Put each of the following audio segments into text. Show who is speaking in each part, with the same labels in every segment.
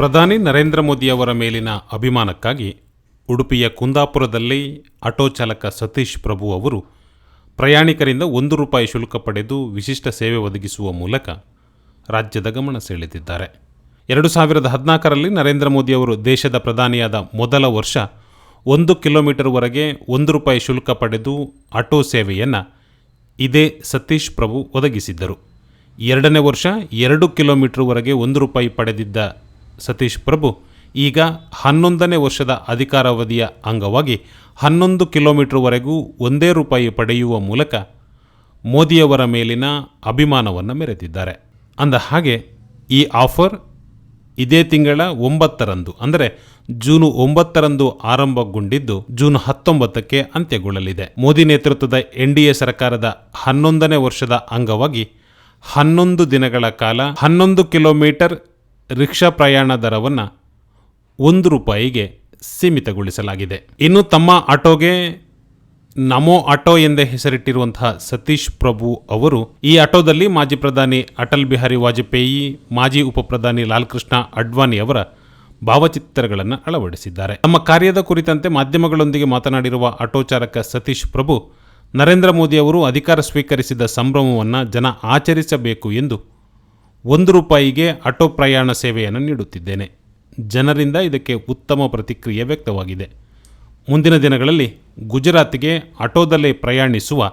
Speaker 1: ಪ್ರಧಾನಿ ನರೇಂದ್ರ ಮೋದಿಯವರ ಮೇಲಿನ ಅಭಿಮಾನಕ್ಕಾಗಿ ಉಡುಪಿಯ ಕುಂದಾಪುರದಲ್ಲಿ ಆಟೋ ಚಾಲಕ ಸತೀಶ್ ಪ್ರಭು ಅವರು ಪ್ರಯಾಣಿಕರಿಂದ ₹1 ಶುಲ್ಕ ಪಡೆದು ವಿಶಿಷ್ಟ ಸೇವೆ ಒದಗಿಸುವ ಮೂಲಕ ರಾಜ್ಯದ ಗಮನ ಸೆಳೆದಿದ್ದಾರೆ. 2014ರಲ್ಲಿ ನರೇಂದ್ರ ಮೋದಿಯವರು ದೇಶದ ಪ್ರಧಾನಿಯಾದ ಮೊದಲ ವರ್ಷ 1 ಕಿಲೋಮೀಟರ್ವರೆಗೆ ₹1 ಶುಲ್ಕ ಪಡೆದು ಆಟೋ ಸೇವೆಯನ್ನು ಇದೇ ಸತೀಶ್ ಪ್ರಭು ಒದಗಿಸಿದ್ದರು. ಎರಡನೇ ವರ್ಷ 2 ಕಿಲೋಮೀಟರ್ವರೆಗೆ ₹1 ಪಡೆದಿದ್ದ ಸತೀಶ್ ಪ್ರಭು ಈಗ 11ನೇ ವರ್ಷದ ಅಧಿಕಾರಾವಧಿಯ ಅಂಗವಾಗಿ 11 ಕಿಲೋಮೀಟರ್ವರೆಗೂ ₹1 ಪಡೆಯುವ ಮೂಲಕ ಮೋದಿಯವರ ಮೇಲಿನ ಅಭಿಮಾನವನ್ನು ಮೆರೆದಿದ್ದಾರೆ. ಅಂದ ಹಾಗೆ ಈ ಆಫರ್ ಇದೇ ತಿಂಗಳ 9ರಂದು ಅಂದರೆ ಜೂನ್ 9ರಂದು ಆರಂಭಗೊಂಡಿದ್ದು ಜೂನ್ 19ಕ್ಕೆ ಅಂತ್ಯಗೊಳ್ಳಲಿದೆ. ಮೋದಿ ನೇತೃತ್ವದ NDA ಸರ್ಕಾರದ 11ನೇ ವರ್ಷದ ಅಂಗವಾಗಿ 11 ದಿನಗಳ ಕಾಲ 11 ಕಿಲೋಮೀಟರ್ ರಿಕ್ಷಾ ಪ್ರಯಾಣ ದರವನ್ನು ₹1ಗೆ ಸೀಮಿತಗೊಳಿಸಲಾಗಿದೆ. ಇನ್ನು ತಮ್ಮ ಆಟೋಗೆ ನಮೋ ಆಟೋ ಎಂದೇ ಹೆಸರಿಟ್ಟಿರುವಂತಹ ಸತೀಶ್ ಪ್ರಭು ಅವರು ಈ ಆಟೋದಲ್ಲಿ ಮಾಜಿ ಪ್ರಧಾನಿ ಅಟಲ್ ಬಿಹಾರಿ ವಾಜಪೇಯಿ, ಮಾಜಿ ಉಪಪ್ರಧಾನಿ ಲಾಲ್ ಕೃಷ್ಣ ಅಡ್ವಾಣಿ ಅವರ ಭಾವಚಿತ್ರಗಳನ್ನು ಅಳವಡಿಸಿದ್ದಾರೆ. ತಮ್ಮ ಕಾರ್ಯದ ಕುರಿತಂತೆ ಮಾಧ್ಯಮಗಳೊಂದಿಗೆ ಮಾತನಾಡಿರುವ ಆಟೋ ಚಾಲಕ ಸತೀಶ್ ಪ್ರಭು, ನರೇಂದ್ರ ಮೋದಿ ಅವರು ಅಧಿಕಾರ ಸ್ವೀಕರಿಸಿದ ಸಂಭ್ರಮವನ್ನು ಜನ ಆಚರಿಸಬೇಕು ಎಂದು ₹1ಗೆ ಆಟೋ ಪ್ರಯಾಣ ಸೇವೆಯನ್ನು ನೀಡುತ್ತಿದ್ದೇನೆ. ಜನರಿಂದ ಇದಕ್ಕೆ ಉತ್ತಮ ಪ್ರತಿಕ್ರಿಯೆ ವ್ಯಕ್ತವಾಗಿದೆ. ಮುಂದಿನ ದಿನಗಳಲ್ಲಿ ಗುಜರಾತ್ಗೆ ಆಟೋದಲ್ಲೇ ಪ್ರಯಾಣಿಸುವ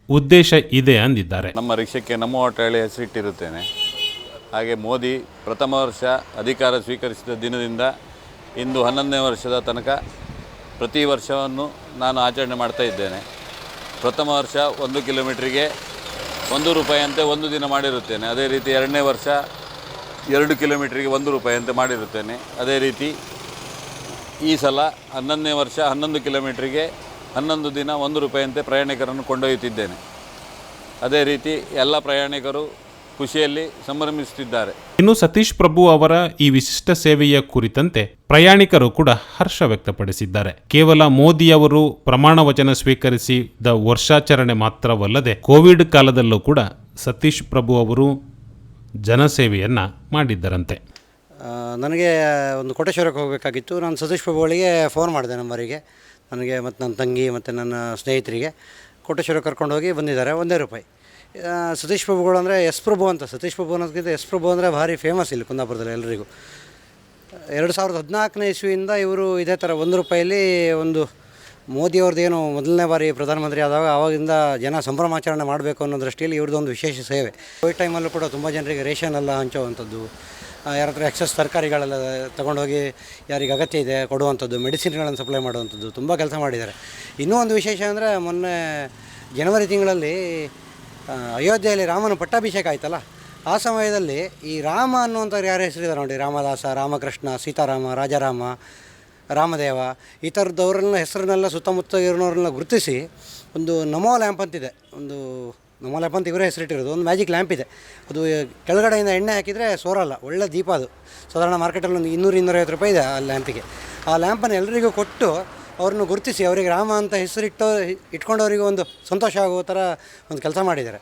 Speaker 1: ಉದ್ದೇಶ ಇದೆ ಅಂದಿದ್ದಾರೆ.
Speaker 2: ನಮ್ಮ ರಿಕ್ಷಕ್ಕೆ ನಮೋ ಆಟೋ ಹೇಳಿ ಹೆಸರಿಟ್ಟಿರುತ್ತೇನೆ. ಹಾಗೆ ಮೋದಿ ಪ್ರಥಮ ವರ್ಷ ಅಧಿಕಾರ ಸ್ವೀಕರಿಸಿದ ದಿನದಿಂದ ಇಂದು 11ನೇ ವರ್ಷದ ತನಕ ಪ್ರತಿ ವರ್ಷವನ್ನು ನಾನು ಆಚರಣೆ ಮಾಡ್ತಾ ಇದ್ದೇನೆ. ಪ್ರಥಮ ವರ್ಷ 1 ಕಿಲೋಮೀಟ್ರಿಗೆ ₹1 ಅಂತೆ ಒಂದು ದಿನ ಮಾಡಿರುತ್ತೇನೆ. ಅದೇ ರೀತಿ ಎರಡನೇ ವರ್ಷ 2 ಕಿಲೋಮೀಟ್ರಿಗೆ ₹1 ಅಂತೆ ಮಾಡಿರುತ್ತೇನೆ. ಅದೇ ರೀತಿ ಈ ಸಲ 11ನೇ ವರ್ಷ 11 ಕಿಲೋಮೀಟ್ರಿಗೆ 11 ದಿನ ₹1 ಅಂತೆ ಪ್ರಯಾಣಿಕರನ್ನು ಕೊಂಡೊಯ್ಯುತ್ತಿದ್ದೇನೆ. ಅದೇ ರೀತಿ ಎಲ್ಲ ಪ್ರಯಾಣಿಕರು ಖುಷಿಯಲ್ಲಿ ಸಂಭ್ರಮಿಸುತ್ತಿದ್ದಾರೆ.
Speaker 1: ಇನ್ನು ಸತೀಶ್ ಪ್ರಭು ಅವರ ಈ ವಿಶಿಷ್ಟ ಸೇವೆಯ ಕುರಿತಂತೆ ಪ್ರಯಾಣಿಕರು ಕೂಡ ಹರ್ಷ ವ್ಯಕ್ತಪಡಿಸಿದ್ದಾರೆ. ಕೇವಲ ಮೋದಿಯವರು ಪ್ರಮಾಣ ವಚನ ಸ್ವೀಕರಿಸಿದ ವರ್ಷಾಚರಣೆ ಮಾತ್ರವಲ್ಲದೆ ಕೋವಿಡ್ ಕಾಲದಲ್ಲೂ ಕೂಡ ಸತೀಶ್ ಪ್ರಭು ಅವರು ಜನಸೇವೆಯನ್ನು ಮಾಡಿದ್ದರಂತೆ.
Speaker 3: ನನಗೆ ಒಂದು ಕೋಟೇಶ್ವರಕ್ಕೆ ಹೋಗಬೇಕಾಗಿತ್ತು. ನಾನು ಸತೀಶ್ ಪ್ರಭುಗಳಿಗೆ ಫೋನ್ ಮಾಡಿದೆ ನಂಬರಿಗೆ. ನನಗೆ ಮತ್ತು ನನ್ನ ತಂಗಿ ಮತ್ತು ನನ್ನ ಸ್ನೇಹಿತರಿಗೆ ಕೋಟೇಶ್ವರಕ್ಕೆ ಕರ್ಕೊಂಡೋಗಿ ಬಂದಿದ್ದಾರೆ. ₹1. ಸತೀಶ್ ಪ್ರಭುಗಳು ಅಂದರೆ ಎಸ್ ಪ್ರಭು ಅಂತ. ಸತೀಶ್ ಪ್ರಭು ಅನ್ನೋದಕ್ಕಿಂತ ಎಸ್ ಪ್ರಭು ಅಂದರೆ ಭಾರಿ ಫೇಮಸ್ ಇಲ್ಲಿ ಕುಂದಾಪುರದಲ್ಲಿ ಎಲ್ಲರಿಗೂ. 2014ನೇ ಇಸ್ವಿಯಿಂದ ಇವರು ಇದೇ ಥರ ₹1 ಒಂದು ಮೋದಿಯವ್ರದ್ದೇನು ಮೊದಲನೇ ಬಾರಿ ಪ್ರಧಾನಮಂತ್ರಿ ಆದಾಗ ಆವಾಗಿಂದ ಜನ ಸಂಭ್ರಮಾಚರಣೆ ಮಾಡಬೇಕು ಅನ್ನೋ ದೃಷ್ಟಿಯಲ್ಲಿ ಇವ್ರದ್ದೊಂದು ವಿಶೇಷ ಸೇವೆ. ಕೋವಿಡ್ ಟೈಮಲ್ಲೂ ಕೂಡ ತುಂಬ ಜನರಿಗೆ ರೇಷನ್ ಎಲ್ಲ ಹಂಚುವಂಥದ್ದು, ಯಾರ ಹತ್ರ ಎಕ್ಸಸ್ ತರಕಾರಿಗಳೆಲ್ಲ ತೊಗೊಂಡೋಗಿ ಯಾರಿಗೆ ಅಗತ್ಯ ಇದೆ ಕೊಡುವಂಥದ್ದು, ಮೆಡಿಸಿನ್ಗಳನ್ನು ಸಪ್ಲೈ ಮಾಡುವಂಥದ್ದು ತುಂಬ ಕೆಲಸ ಮಾಡಿದ್ದಾರೆ. ಇನ್ನೂ ಒಂದು ವಿಶೇಷ ಅಂದರೆ ಮೊನ್ನೆ ಜನವರಿ ತಿಂಗಳಲ್ಲಿ ಅಯೋಧ್ಯೆಯಲ್ಲಿ ರಾಮನ ಪಟ್ಟಾಭಿಷೇಕ ಆಯ್ತಲ್ಲ, ಆ ಸಮಯದಲ್ಲಿ ಈ ರಾಮ ಅನ್ನುವಂಥವ್ರು ಯಾರು ಹೆಸರಿದ್ದಾರೆ ನೋಡಿ, ರಾಮದಾಸ, ರಾಮಕೃಷ್ಣ, ಸೀತಾರಾಮ, ರಾಜಾರಾಮ, ರಾಮದೇವ, ಈ ಥರದವ್ರನ್ನ ಹೆಸರನ್ನೆಲ್ಲ ಸುತ್ತಮುತ್ತ ಇರೋರನ್ನೆಲ್ಲ ಗುರುತಿಸಿ ಒಂದು ನಮೋ ಲ್ಯಾಂಪ್ ಅಂತಿದೆ. ಒಂದು ನಮೋ ಲ್ಯಾಂಪ್ ಅಂತ ಇವರೇ ಹೆಸರಿಟ್ಟಿರೋದು. ಒಂದು ಮ್ಯಾಜಿಕ್ ಲ್ಯಾಂಪ್ ಇದೆ. ಅದು ಕೆಳಗಡೆಯಿಂದ ಎಣ್ಣೆ ಹಾಕಿದರೆ ಸೋರಲ್ಲ, ಒಳ್ಳೆ ದೀಪ ಅದು. ಸಾಧಾರಣ ಮಾರ್ಕೆಟಲ್ಲಿ ಒಂದು ₹200-250 ಇದೆ ಆ ಲ್ಯಾಂಪಿಗೆ. ಆ ಲ್ಯಾಂಪನ್ನು ಎಲ್ಲರಿಗೂ ಕೊಟ್ಟು ಅವ್ರನ್ನ ಗುರುತಿಸಿ ಅವರಿಗೆ ರಾಮ ಅಂತ ಇಟ್ಕೊಂಡವರಿಗೆ ಒಂದು ಸಂತೋಷ ಆಗುವ ಥರ ಒಂದು ಕೆಲಸ ಮಾಡಿದ್ದಾರೆ.